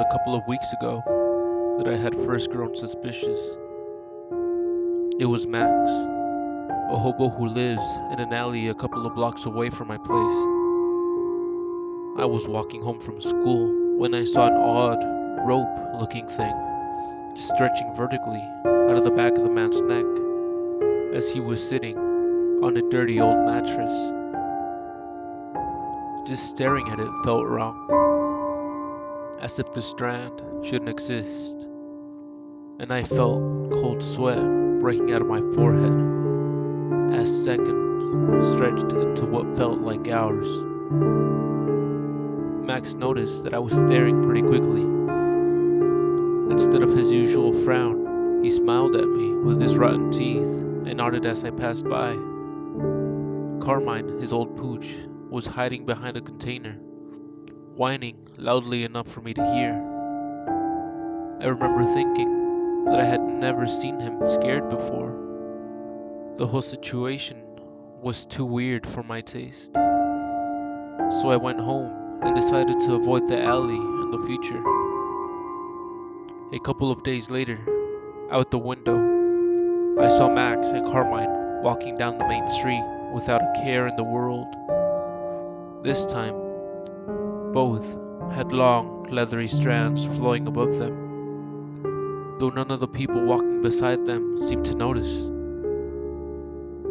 a couple of weeks ago that I had first grown suspicious. It was Max, a hobo who lives in an alley a couple of blocks away from my place. I was walking home from school when I saw an odd, rope-looking thing stretching vertically out of the back of the man's neck as he was sitting on a dirty old mattress. Just staring at it felt wrong, as if the strand shouldn't exist, and I felt cold sweat breaking out of my forehead as seconds stretched into what felt like hours. Max noticed that I was staring pretty quickly. Instead of his usual frown, he smiled at me with his rotten teeth and nodded as I passed by. Carmine, his old pooch, was hiding behind a container, whining loudly enough for me to hear. I remember thinking that I had never seen him scared before. The whole situation was too weird for my taste. So I went home and decided to avoid the alley in the future. A couple of days later, out the window, I saw Max and Carmine walking down the main street without a care in the world. This time, both had long, leathery strands flowing above them, though none of the people walking beside them seemed to notice.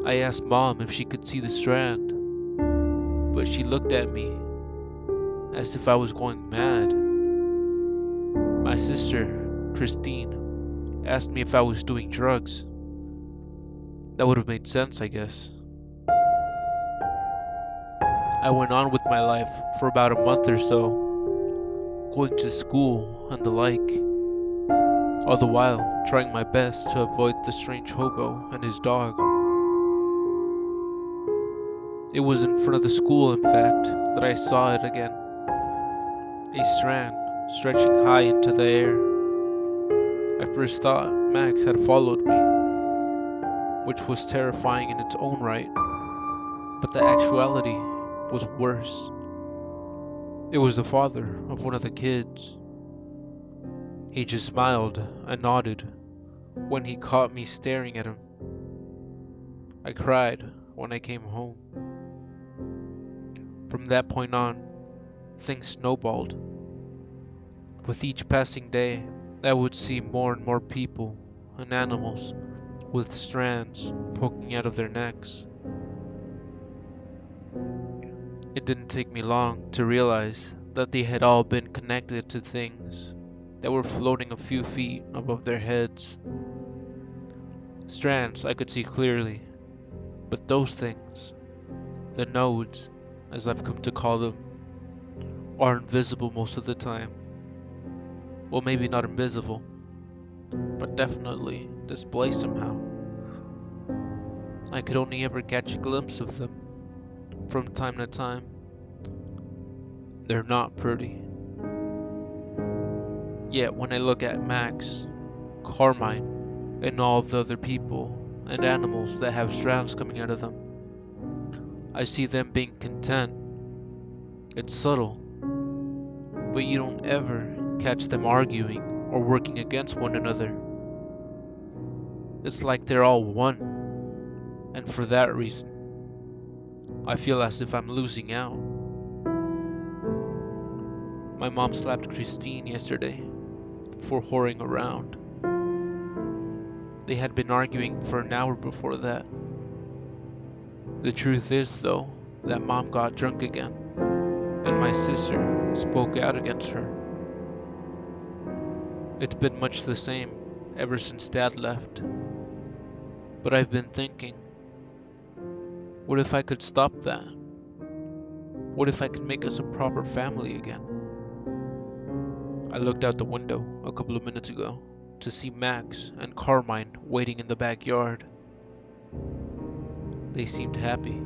I asked Mom if she could see the strand, but she looked at me as if I was going mad. My sister, Christine, asked me if I was doing drugs. That would have made sense, I guess. I went on with my life for about a month or so, going to school and the like, all the while trying my best to avoid the strange hobo and his dog. It was in front of the school, in fact, that I saw it again. A strand stretching high into the air. I first thought Max had followed me, which was terrifying in its own right, but the actuality was worse. It was the father of one of the kids. He just smiled and nodded when he caught me staring at him. I cried when I came home. From that point on, things snowballed. With each passing day, I would see more and more people and animals with strands poking out of their necks. It didn't take me long to realize that they had all been connected to things that were floating a few feet above their heads. Strands I could see clearly, but those things, the nodes, as I've come to call them, are invisible most of the time. Well, maybe not invisible, but definitely displaced somehow. I could only ever catch a glimpse of them from time to time. They're not pretty. Yet when I look at Max, Carmine, and all the other people and animals that have strands coming out of them, I see them being content. It's subtle, but you don't ever catch them arguing or working against one another. It's like they're all one, and for that reason, I feel as if I'm losing out. My mom slapped Christine yesterday for whoring around. They had been arguing for an hour before that. The truth is, though, that Mom got drunk again, and my sister spoke out against her. It's been much the same ever since Dad left. But I've been thinking, what if I could stop that? What if I could make us a proper family again? I looked out the window a couple of minutes ago to see Max and Carmine waiting in the backyard. They seemed happy.